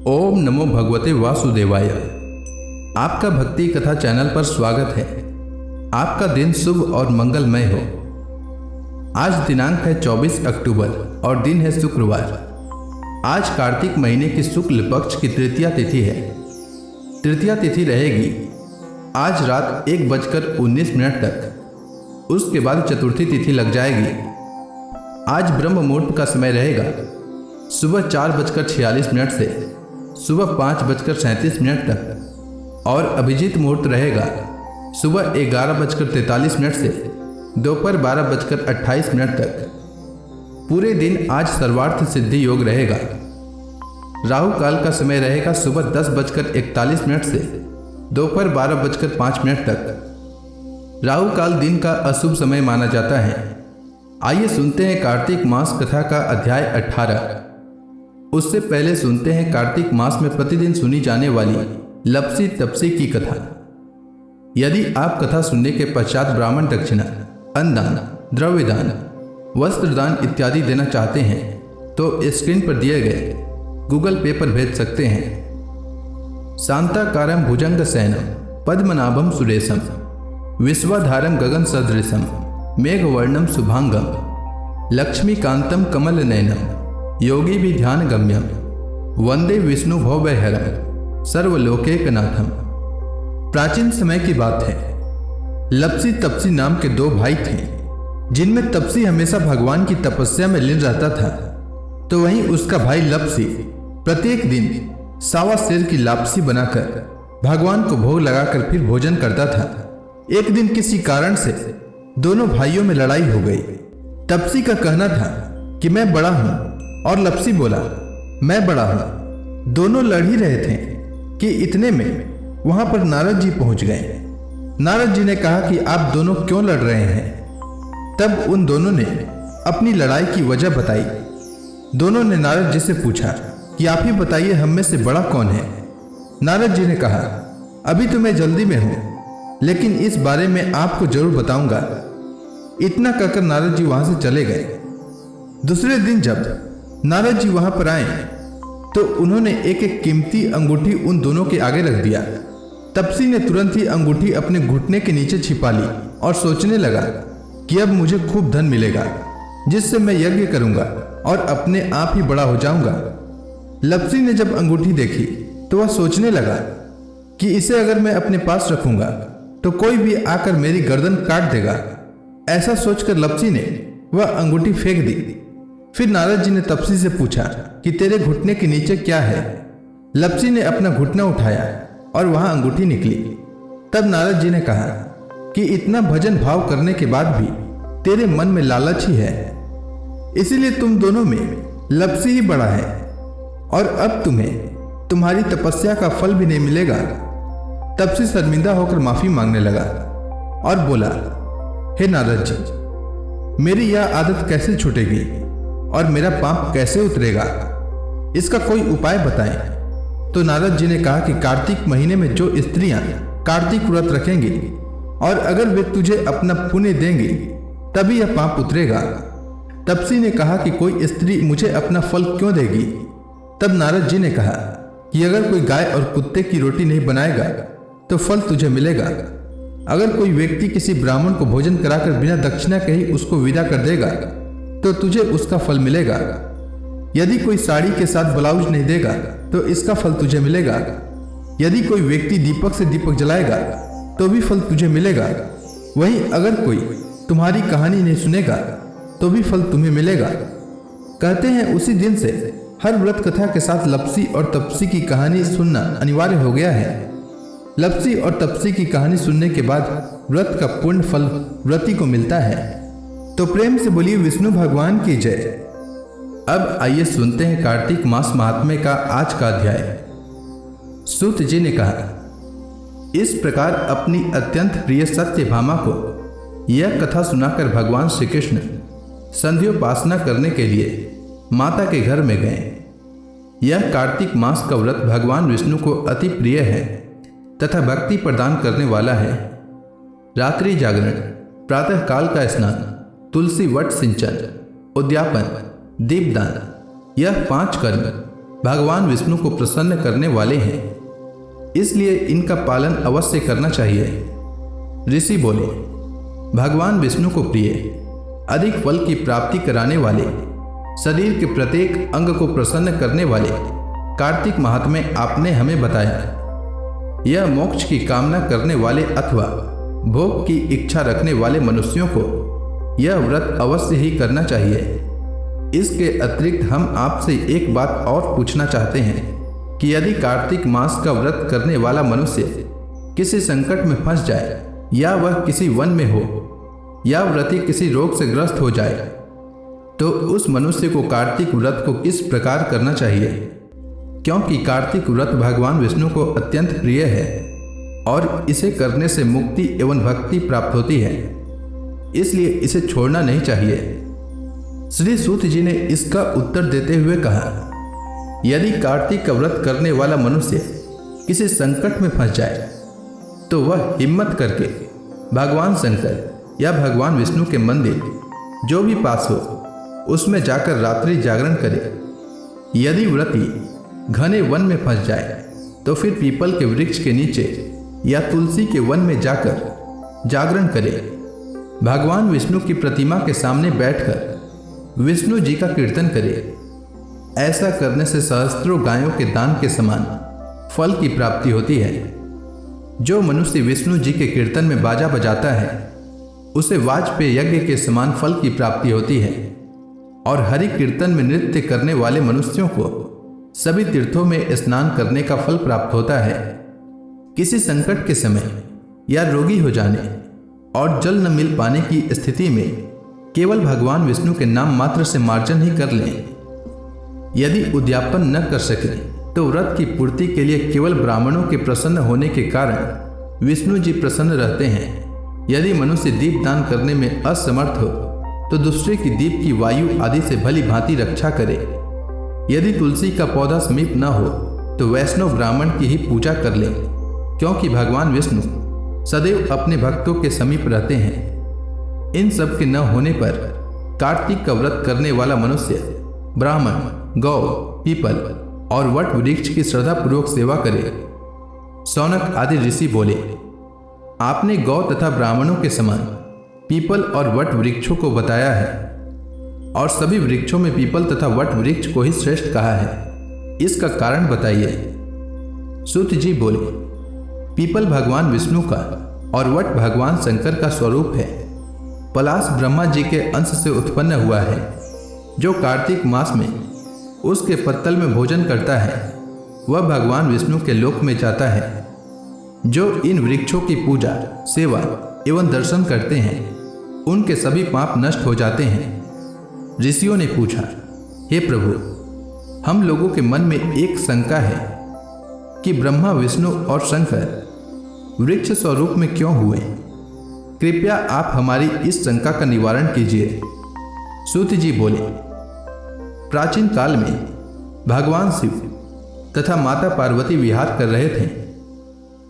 ओम नमो भगवते वासुदेवाय। आपका भक्ति कथा चैनल पर स्वागत है। आपका दिन शुभ और मंगलमय हो। आज दिनांक है 24 अक्टूबर और दिन है शुक्रवार। आज कार्तिक महीने की शुक्ल पक्ष की तृतीया तिथि है। तृतीया तिथि रहेगी आज रात 1:19 तक। उसके बाद चतुर्थी तिथि लग जाएगी। आज ब्रह्म मुहूर्त का समय रहेगा सुबह 4:46 से सुबह 5:37 तक और अभिजीत मुहूर्त रहेगा सुबह 11:43 से दोपहर 12:28 तक। पूरे दिन आज सर्वार्थ सिद्धि योग रहेगा। राहु काल का समय रहेगा सुबह 10:41 से दोपहर 12:05 तक। राहु काल दिन का अशुभ समय माना जाता है। आइए सुनते हैं कार्तिक मास कथा का अध्याय 18। उससे पहले सुनते हैं कार्तिक मास में प्रतिदिन सुनी जाने वाली लपसी तपसी की कथा। यदि आप कथा सुनने के पश्चात ब्राह्मण दक्षिणा, अन्नदान, द्रव्यदान, वस्त्रदान इत्यादि देना चाहते हैं तो स्क्रीन पर दिए गए गूगल पे पर भेज सकते हैं। शांताकारं भुजंग सैनम पद्मनाभम सुरेशम विश्वाधारम गगन सदृशम मेघवर्णम शुभांगम लक्ष्मीकांतम कमल नयनम योगी भी ध्यान गम्यम वंदे विष्णु भवभयहरम सर्वलोकैकनाथम। प्राचीन समय की बात है। लपसी तपसी नाम के दो भाई थे, जिनमें तपसी हमेशा भगवान की तपस्या में लीन रहता था, तो वहीं उसका भाई लपसी प्रत्येक दिन सावा शेर की लापसी बनाकर भगवान को भोग लगाकर फिर भोजन करता था। एक दिन किसी कारण से दोनों भाइयों में लड़ाई हो गई। तपसी का कहना था कि मैं बड़ा हूं और लपसी बोला मैं बड़ा हूं। दोनों लड़ ही रहे थे कि इतने में वहां पर नारद जी पहुंच गए। नारद जी ने कहा कि आप दोनों क्यों लड़ रहे हैं। तब उन दोनों ने अपनी लड़ाई की वजह बताई। दोनों ने नारद जी से पूछा कि आप ही बताइए हम में से बड़ा कौन है। नारद जी ने कहा अभी तो मैं जल्दी में हूं, लेकिन इस बारे में आपको जरूर बताऊंगा। इतना कहकर नारद जी वहां से चले गए। दूसरे दिन जब नारद जी वहां पर आए तो उन्होंने एक एक कीमती अंगूठी उन दोनों के आगे रख दिया। तपसी ने तुरंत ही अंगूठी अपने घुटने के नीचे छिपा ली और सोचने लगा कि अब मुझे खूब धन मिलेगा, जिससे मैं यज्ञ करूंगा और अपने आप ही बड़ा हो जाऊंगा। लपसी ने जब अंगूठी देखी तो वह सोचने लगा कि इसे अगर मैं अपने पास रखूंगा तो कोई भी आकर मेरी गर्दन काट देगा। ऐसा सोचकर लपसी ने वह अंगूठी फेंक दी। फिर नारद जी ने तपसी से पूछा कि तेरे घुटने के नीचे क्या है। लपसी ने अपना घुटना उठाया और वहां अंगूठी निकली। तब नारद जी ने कहा कि इतना भजन भाव करने के बाद भी तेरे मन में लालच ही है, इसीलिए तुम दोनों में लपसी ही बड़ा है और अब तुम्हें तुम्हारी तपस्या का फल भी नहीं मिलेगा। तपसी शर्मिंदा होकर माफी मांगने लगा और बोला, हे नारद जी, मेरी यह आदत कैसे छूटेगी और मेरा पाप कैसे उतरेगा, इसका कोई उपाय बताएं। तो नारद जी ने कहा कि कार्तिक महीने में जो स्त्रियां कार्तिक व्रत रखेंगी और अगर वे तुझे अपना पुण्य देंगी तभी यह पाप उतरेगा। तपसी ने कहा कि कोई स्त्री मुझे अपना फल क्यों देगी। तब नारद जी ने कहा कि अगर कोई गाय और कुत्ते की रोटी नहीं बनाएगा तो फल तुझे मिलेगा। अगर कोई व्यक्ति किसी ब्राह्मण को भोजन कराकर बिना दक्षिणा के ही उसको विदा कर देगा तो तुझे उसका फल मिलेगा। यदि कोई साड़ी के साथ ब्लाउज नहीं देगा तो इसका फल तुझे मिलेगा। यदि कोई व्यक्ति दीपक से दीपक जलाएगा तो भी फल तुझे मिलेगा। वहीं अगर कोई तुम्हारी कहानी नहीं सुनेगा तो भी फल तुम्हें मिलेगा। कहते हैं उसी दिन से हर व्रत कथा के साथ लपसी और तपसी की कहानी सुनना अनिवार्य हो गया है। लपसी और तपसी की कहानी सुनने के बाद व्रत का पूर्ण फल व्रती को मिलता है। तो प्रेम से बोलिए विष्णु भगवान की जय। अब आइए सुनते हैं कार्तिक मास महात्म्य का आज का अध्याय। सूत जी ने कहा, इस प्रकार अपनी अत्यंत प्रिय सत्यभामा को यह कथा सुनाकर भगवान श्री कृष्ण संध्योपासना करने के लिए माता के घर में गए। यह कार्तिक मास का व्रत भगवान विष्णु को अति प्रिय है तथा भक्ति प्रदान करने वाला है। रात्रि जागरण, प्रातः काल का स्नान, तुलसी वट सिंचन, उद्यापन, दीपदान, यह 5 कर्म भगवान विष्णु को प्रसन्न करने वाले हैं, इसलिए इनका पालन अवश्य करना चाहिए। ऋषि बोले, भगवान विष्णु को प्रिय, अधिक फल की प्राप्ति कराने वाले, शरीर के प्रत्येक अंग को प्रसन्न करने वाले कार्तिक महात्म्य आपने हमें बताया। यह मोक्ष की कामना करने वाले अथवा भोग की इच्छा रखने वाले मनुष्यों को यह व्रत अवश्य ही करना चाहिए। इसके अतिरिक्त हम आपसे एक बात और पूछना चाहते हैं कि यदि कार्तिक मास का व्रत करने वाला मनुष्य किसी संकट में फंस जाए, या वह किसी वन में हो, या व्रती किसी रोग से ग्रस्त हो जाए, तो उस मनुष्य को कार्तिक व्रत को किस प्रकार करना चाहिए? क्योंकि कार्तिक व्रत भगवान विष्णु को अत्यंत प्रिय है और इसे करने से मुक्ति एवं भक्ति प्राप्त होती है, इसलिए इसे छोड़ना नहीं चाहिए। श्री सूत जी ने इसका उत्तर देते हुए कहा, यदि कार्तिक का व्रत करने वाला मनुष्य किसी संकट में फंस जाए, तो वह हिम्मत करके भगवान शंकर या भगवान विष्णु के मंदिर जो भी पास हो उसमें जाकर रात्रि जागरण करे। यदि व्रती घने वन में फंस जाए तो फिर पीपल के वृक्ष के नीचे या तुलसी के वन में जाकर जागरण करे। भगवान विष्णु की प्रतिमा के सामने बैठकर विष्णु जी का कीर्तन करे। ऐसा करने से सहस्त्रों गायों के दान के समान फल की प्राप्ति होती है। जो मनुष्य विष्णु जी के कीर्तन में बाजा बजाता है उसे वाजपेय यज्ञ के समान फल की प्राप्ति होती है, और हरि कीर्तन में नृत्य करने वाले मनुष्यों को सभी तीर्थों में स्नान करने का फल प्राप्त होता है। किसी संकट के समय या रोगी हो जाने और जल न मिल पाने की स्थिति में केवल भगवान विष्णु के नाम मात्र से मार्जन ही कर लें। यदि उद्यापन न कर सके तो व्रत की पूर्ति के लिए केवल ब्राह्मणों के प्रसन्न होने के कारण विष्णु जी प्रसन्न रहते हैं। यदि मनुष्य दीप दान करने में असमर्थ हो तो दूसरे की दीप की वायु आदि से भली भांति रक्षा करे। यदि तुलसी का पौधा समीप न हो तो वैष्णव ब्राह्मण की ही पूजा कर ले, क्योंकि भगवान विष्णु सदैव अपने भक्तों के समीप रहते हैं। इन सब के न होने पर कार्तिक का व्रत करने वाला मनुष्य ब्राह्मण, गौ, पीपल और वट वृक्ष की श्रद्धापूर्वक सेवा करे। शौनक आदि ऋषि बोले, आपने गौ तथा ब्राह्मणों के समान पीपल और वट वृक्षों को बताया है, और सभी वृक्षों में पीपल तथा वट वृक्ष को ही श्रेष्ठ कहा है। इसका कारण बताइए। सूत जी बोले, पीपल भगवान विष्णु का और वट भगवान शंकर का स्वरूप है। पलाश ब्रह्मा जी के अंश से उत्पन्न हुआ है। जो कार्तिक मास में उसके पत्तल में भोजन करता है वह भगवान विष्णु के लोक में जाता है। जो इन वृक्षों की पूजा, सेवा एवं दर्शन करते हैं उनके सभी पाप नष्ट हो जाते हैं। ऋषियों ने पूछा, हे प्रभु, हम लोगों के मन में एक शंका है कि ब्रह्मा, विष्णु और शंकर वृक्ष स्वरूप में क्यों हुए? कृपया आप हमारी इस शंका का निवारण कीजिए। सूत जी बोले, प्राचीन काल में भगवान शिव तथा माता पार्वती विहार कर रहे थे।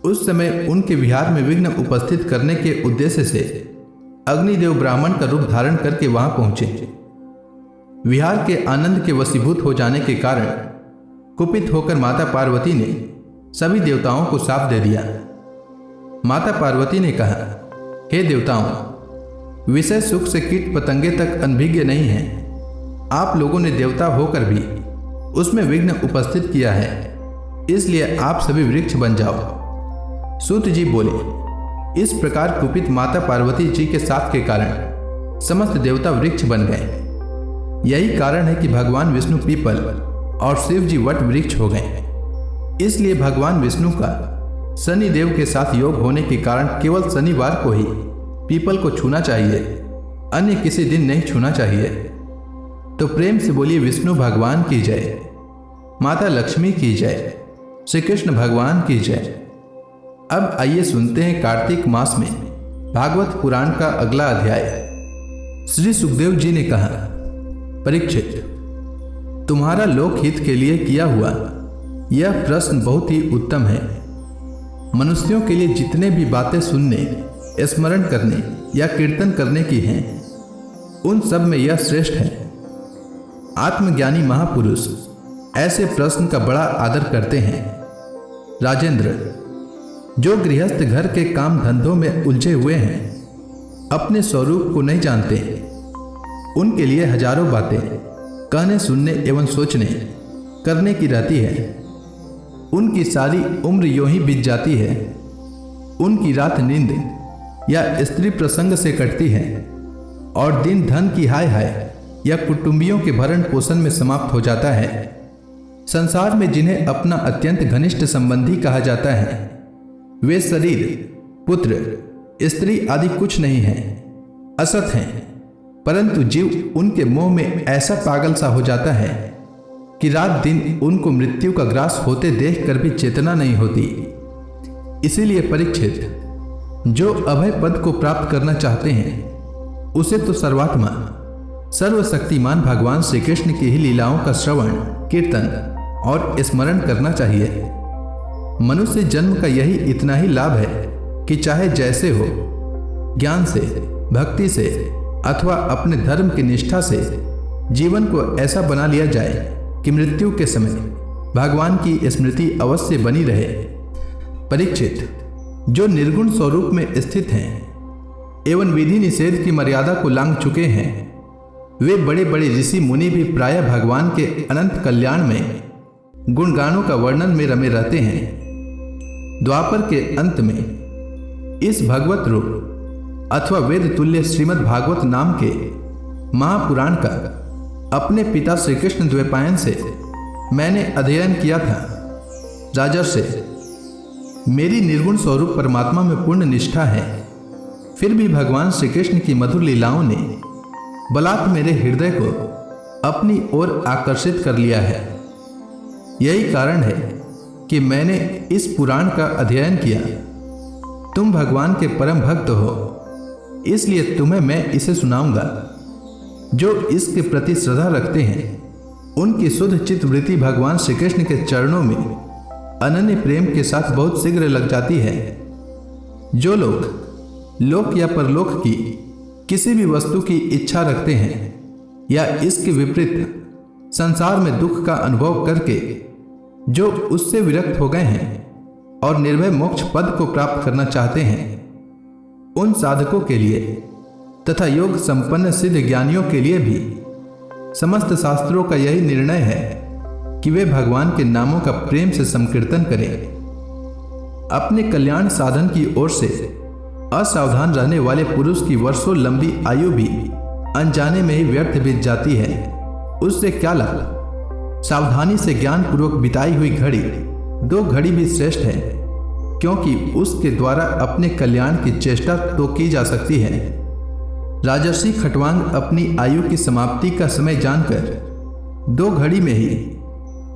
उस समय उनके विहार में विघ्न उपस्थित करने के उद्देश्य से अग्निदेव ब्राह्मण का रूप धारण करके वहां पहुंचे। विहार के आनंद के वशीभूत हो जाने के कारण कुपित होकर माता पार्वती ने सभी देवताओं को शाप दे दिया। माता पार्वती ने कहा, हे देवताओं, विषय सुख से कीट पतंगे तक अनभिज्ञ नहीं है। आप लोगों ने देवता होकर भी उसमें विघ्न उपस्थित किया है, इसलिए आप सभी वृक्ष बन जाओ। सूत जी बोले, इस प्रकार कुपित माता पार्वती जी के साथ के कारण समस्त देवता वृक्ष बन गए। यही कारण है कि भगवान विष्णु पीपल और शिव जी वट वृक्ष हो गए। इसलिए भगवान विष्णु का शनि देव के साथ योग होने के कारण केवल शनिवार को ही पीपल को छूना चाहिए, अन्य किसी दिन नहीं छूना चाहिए। तो प्रेम से बोलिए, विष्णु भगवान की जय, माता लक्ष्मी की जय, श्री कृष्ण भगवान की जय। अब आइए सुनते हैं कार्तिक मास में भागवत पुराण का अगला अध्याय। श्री सुखदेव जी ने कहा, परीक्षित, तुम्हारा लोकहित के लिए किया हुआ यह प्रश्न बहुत ही उत्तम है। मनुष्यों के लिए जितने भी बातें सुनने, स्मरण करने या कीर्तन करने की हैं, उन सब में यह श्रेष्ठ है। आत्मज्ञानी महापुरुष ऐसे प्रश्न का बड़ा आदर करते हैं। राजेंद्र, जो गृहस्थ घर के काम धंधों में उलझे हुए हैं, अपने स्वरूप को नहीं जानते, उनके लिए हजारों बातें कहने, सुनने एवं सोचने करने की रहती है। उनकी सारी उम्र यूं ही बीत जाती है। उनकी रात नींद या स्त्री प्रसंग से कटती है और दिन धन की हाय हाय या कुटुंबियों के भरण पोषण में समाप्त हो जाता है। संसार में जिन्हें अपना अत्यंत घनिष्ठ संबंधी कहा जाता है, वे शरीर, पुत्र, स्त्री आदि कुछ नहीं है, असत हैं। परंतु जीव उनके मोह में ऐसा पागल सा हो जाता है कि रात दिन उनको मृत्यु का ग्रास होते देखकर भी चेतना नहीं होती। इसीलिए परीक्षित, जो अभय पद को प्राप्त करना चाहते हैं, उसे तो सर्वात्मा सर्वशक्तिमान भगवान श्री कृष्ण की ही लीलाओं का श्रवण, कीर्तन और स्मरण करना चाहिए। मनुष्य जन्म का यही इतना ही लाभ है कि चाहे जैसे हो, ज्ञान से, भक्ति से अथवा अपने धर्म की निष्ठा से जीवन को ऐसा बना लिया जाए कि मृत्यु के समय भगवान की स्मृति अवश्य बनी रहे। परीक्षित, जो निर्गुण स्वरूप में स्थित हैं एवं विधि निषेध की मर्यादा को लांघ चुके हैं, वे बड़े बड़े ऋषि मुनि भी प्रायः भगवान के अनंत कल्याण में गुणगानों का वर्णन में रमे रहते हैं। द्वापर के अंत में इस भगवत रूप अथवा वेद तुल्य श्रीमद् भागवत नाम के महापुराण का अपने पिता श्री कृष्ण द्वैपायन से मैंने अध्ययन किया था। राजर्षि, मेरी निर्गुण स्वरूप परमात्मा में पूर्ण निष्ठा है, फिर भी भगवान श्री कृष्ण की मधुर लीलाओं ने बलात् मेरे हृदय को अपनी ओर आकर्षित कर लिया है। यही कारण है कि मैंने इस पुराण का अध्ययन किया। तुम भगवान के परम भक्त हो, इसलिए तुम्हें मैं इसे सुनाऊंगा। जो इसके प्रति श्रद्धा रखते हैं, उनकी शुद्ध चित्त वृत्ति भगवान श्री कृष्ण के चरणों में अनन्य प्रेम के साथ बहुत शीघ्र लग जाती है। जो लोग लोक या परलोक की किसी भी वस्तु की इच्छा रखते हैं या इसके विपरीत संसार में दुख का अनुभव करके जो उससे विरक्त हो गए हैं और निर्भय मोक्ष पद को प्राप्त करना चाहते हैं, उन साधकों के लिए तथा योग संपन्न सिद्ध ज्ञानियों के लिए भी समस्त शास्त्रों का यही निर्णय है कि वे भगवान के नामों का प्रेम से संकीर्तन करें। अपने कल्याण साधन की ओर से असावधान रहने वाले पुरुष की वर्षों लंबी आयु भी अनजाने में ही व्यर्थ बीत जाती है। उससे क्या लाभ? सावधानी से ज्ञान पूर्वक बिताई हुई घड़ी 2 घड़ी भी श्रेष्ठ है, क्योंकि उसके द्वारा अपने कल्याण की चेष्टा तो की जा सकती है। राजर्षि खटवांग अपनी आयु की समाप्ति का समय जानकर 2 घड़ी में ही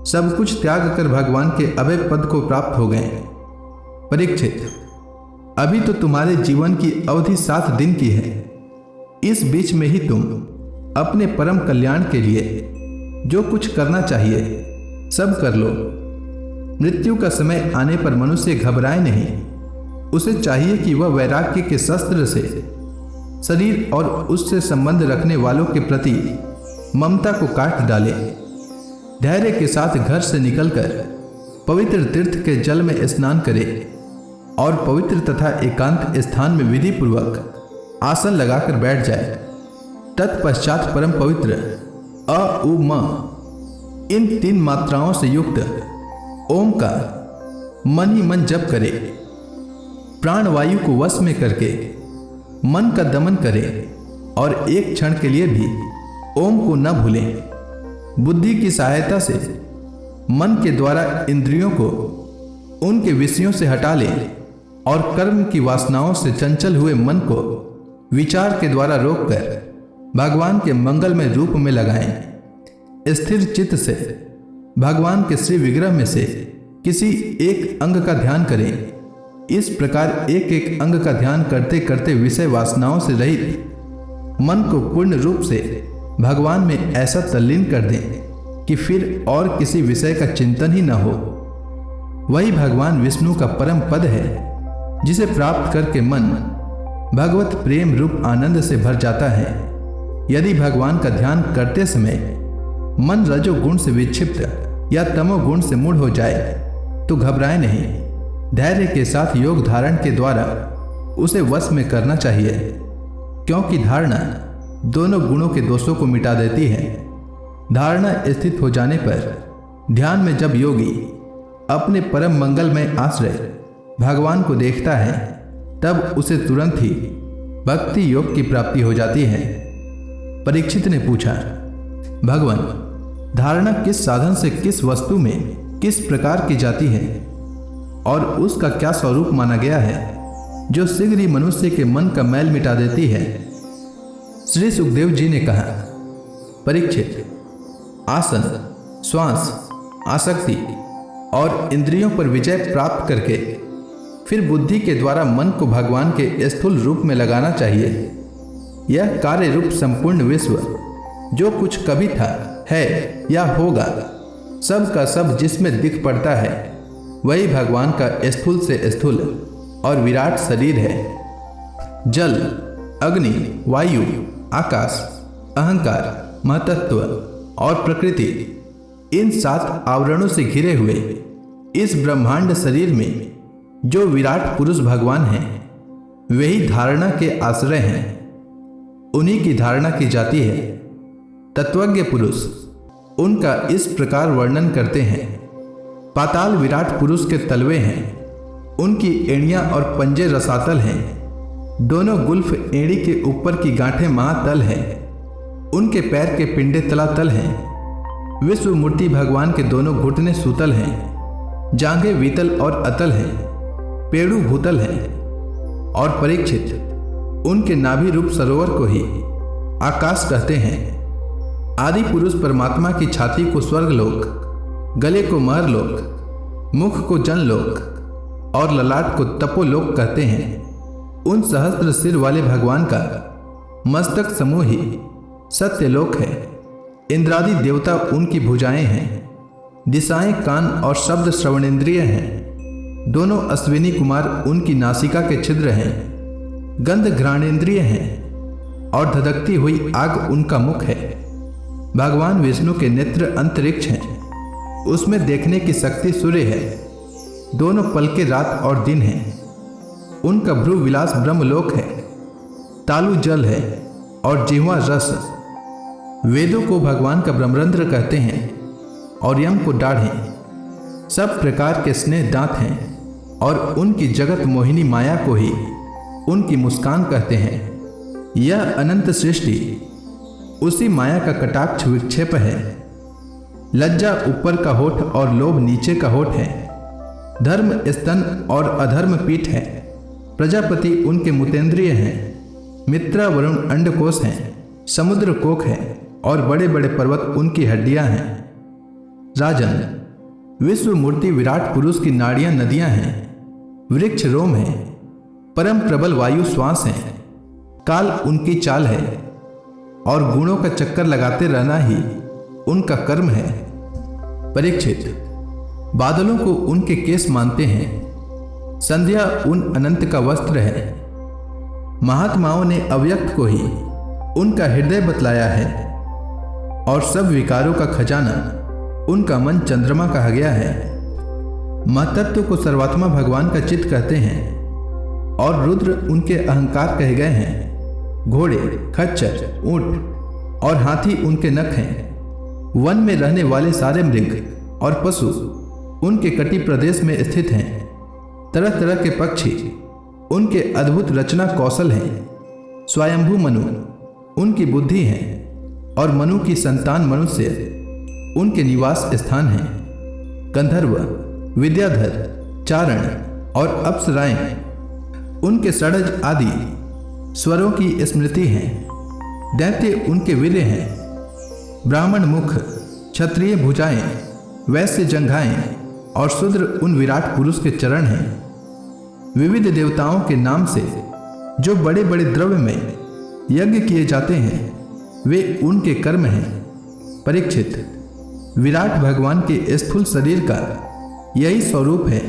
सब कुछ त्याग कर भगवान के अभय पद को प्राप्त हो गए। परीक्षित, अभी तो तुम्हारे जीवन की अवधि 7 दिन की है। इस बीच में ही तुम अपने परम कल्याण के लिए जो कुछ करना चाहिए सब कर लो। मृत्यु का समय आने पर मनुष्य घबराए नहीं। उसे चाहिए कि वह वैराग्य के शस्त्र से शरीर और उससे संबंध रखने वालों के प्रति ममता को काट डाले। धैर्य के साथ घर से निकलकर पवित्र तीर्थ के जल में स्नान करे और पवित्र तथा एकांत स्थान में विधि पूर्वक आसन लगाकर बैठ जाए। तत्पश्चात परम पवित्र अ उ म इन 3 मात्राओं से युक्त ओम का मन ही मन जप करे। प्राणवायु को वश में करके मन का दमन करे और एक क्षण के लिए भी ओम को न भूलें। बुद्धि की सहायता से मन के द्वारा इंद्रियों को उनके विषयों से हटा ले और कर्म की वासनाओं से चंचल हुए मन को विचार के द्वारा रोककर भगवान के मंगलमय रूप में लगाएं। स्थिर चित्त से भगवान के श्री विग्रह में से किसी एक अंग का ध्यान करें। इस प्रकार एक एक अंग का ध्यान करते करते विषय वासनाओं से रहित मन को पूर्ण रूप से भगवान में ऐसा तल्लीन कर दें कि फिर और किसी विषय का चिंतन ही न हो। वही भगवान विष्णु का परम पद है, जिसे प्राप्त करके मन भगवत प्रेम रूप आनंद से भर जाता है। यदि भगवान का ध्यान करते समय मन रजोगुण से विक्षिप्त या तमोगुण से मूढ़ हो जाए तो घबराए नहीं। धैर्य के साथ योग धारण के द्वारा उसे वश में करना चाहिए, क्योंकि धारणा दोनों गुणों के दोषों को मिटा देती है। धारणा स्थित हो जाने पर ध्यान में जब योगी अपने परम मंगलमय आश्रय भगवान को देखता है, तब उसे तुरंत ही भक्ति योग की प्राप्ति हो जाती है। परीक्षित ने पूछा, भगवान, धारणा किस साधन से किस वस्तु में किस प्रकार की जाती है और उसका क्या स्वरूप माना गया है जो शीघ्र ही मनुष्य के मन का मैल मिटा देती है? श्री सुखदेव जी ने कहा, परीक्षित, आसन, श्वास, आसक्ति और इंद्रियों पर विजय प्राप्त करके फिर बुद्धि के द्वारा मन को भगवान के स्थूल रूप में लगाना चाहिए। यह कार्य रूप संपूर्ण विश्व जो कुछ कभी था, है या होगा, सब का सब जिसमें दिख पड़ता है वही भगवान का स्थूल से स्थूल और विराट शरीर है। जल, अग्नि, वायु, आकाश, अहंकार, महतत्व और प्रकृति, इन 7 आवरणों से घिरे हुए इस ब्रह्मांड शरीर में जो विराट पुरुष भगवान हैं, वही धारणा के आश्रय हैं। उन्हीं की धारणा की जाती है। तत्वज्ञ पुरुष उनका इस प्रकार वर्णन करते हैं। पाताल विराट पुरुष के तलवे हैं, उनकी एड़ियां और पंजे रसातल हैं। दोनों गुल्फ एड़ी के ऊपर की गांठें महातल हैं, उनके पैर के पिंडे तलातल हैं। विश्व मूर्ति भगवान के दोनों घुटने सूतल हैं, जांघें वीतल और अतल हैं, पेड़ू भूतल हैं। और परीक्षित, उनके नाभि रूप सरोवर को ही आकाश कहते हैं। आदि पुरुष परमात्मा की छाती को स्वर्गलोक, गले को महरलोक, मुख को जनलोक और ललाट को तपोलोक कहते हैं। उन सहस्त्र सिर वाले भगवान का मस्तक समूह ही सत्यलोक है। इंद्रादि देवता उनकी भुजाएं हैं, दिशाएं कान और शब्द श्रवणेन्द्रिय हैं। दोनों अश्विनी कुमार उनकी नासिका के छिद्र हैं, गंध घ्राणेन्द्रिय हैं और धधकती हुई आग उनका मुख है। भगवान विष्णु के नेत्र अंतरिक्ष हैं, उसमें देखने की शक्ति सूर्य है। दोनों पलके रात और दिन हैं। उनका भ्रू विलास ब्रह्मलोक है, तालु जल है और जिह्वा रस। वेदों को भगवान का ब्रह्मरंध्र कहते हैं और यम को दाढ़ें। सब प्रकार के स्नेह दांत हैं और उनकी जगत मोहिनी माया को ही उनकी मुस्कान कहते हैं। यह अनंत सृष्टि उसी माया का कटाक्ष विक्षेप है। लज्जा ऊपर का होठ और लोभ नीचे का होठ है। धर्म स्तन और अधर्म पीठ है। प्रजापति उनके मुतेंद्रिय हैं। मित्रा वरुण अंडकोश हैं। समुद्र कोक है और बड़े बड़े पर्वत उनकी हड्डियां हैं। राजन, विश्व मूर्ति विराट पुरुष की नाड़ियां नदियां हैं। वृक्ष रोम है। परम प्रबल वायु श्वास है। काल उनकी चाल है और गुणों का चक्कर लगाते रहना ही उनका कर्म है। परीक्षित, बादलों को उनके केस मानते हैं। संध्या उन अनंत का वस्त्र है। महात्माओं ने अव्यक्त को ही उनका हृदय बतलाया है और सब विकारों का खजाना उनका मन चंद्रमा कहा गया है। महतत्व को सर्वात्मा भगवान का चित्त कहते हैं और रुद्र उनके अहंकार कहे गए हैं। घोड़े, खच्चर, ऊंट और हाथी उनके नख हैं। वन में रहने वाले सारे मृग और पशु उनके कटी प्रदेश में स्थित हैं। तरह तरह के पक्षी उनके अद्भुत रचना कौशल हैं। स्वयंभू मनु उनकी बुद्धि है और मनु की संतान मनुष्य उनके निवास स्थान है। गंधर्व, विद्याधर, चारण और अप्सराएं उनके षडज आदि स्वरों की स्मृति हैं। दैत्य उनके वीर्य हैं। ब्राह्मण मुख, क्षत्रिय भुजाएं, वैश्य जंघाएं और शूद्र उन विराट पुरुष के चरण हैं। विविध देवताओं के नाम से जो बड़े बड़े द्रव्य में यज्ञ किए जाते हैं वे उनके कर्म हैं। परीक्षित, विराट भगवान के स्थूल शरीर का यही स्वरूप है,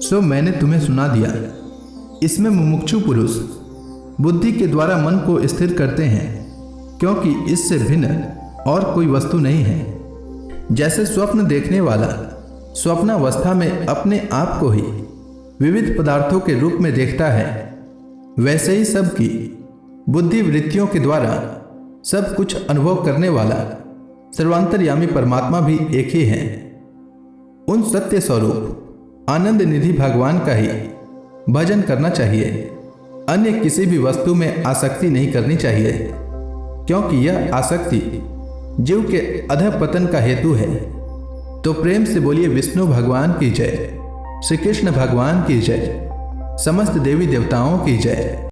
सो मैंने तुम्हें सुना दिया। इसमें मुमुक्षु पुरुष बुद्धि के द्वारा मन को स्थिर करते हैं, क्योंकि इससे भिन्न और कोई वस्तु नहीं है। जैसे स्वप्न देखने वाला स्वप्नावस्था में अपने आप को ही विविध पदार्थों के रूप में देखता है, वैसे ही सबकी बुद्धि वृत्तियों के द्वारा सब कुछ अनुभव करने वाला सर्वांतर्यामी परमात्मा भी एक ही है। उन सत्य स्वरूप आनंद निधि भगवान का ही भजन करना चाहिए। अन्य किसी भी वस्तु में आसक्ति नहीं करनी चाहिए, क्योंकि यह आसक्ति जीव के अधःपतन का हेतु है। तो प्रेम से बोलिए विष्णु भगवान की जय, श्री कृष्ण भगवान की जय, समस्त देवी देवताओं की जय।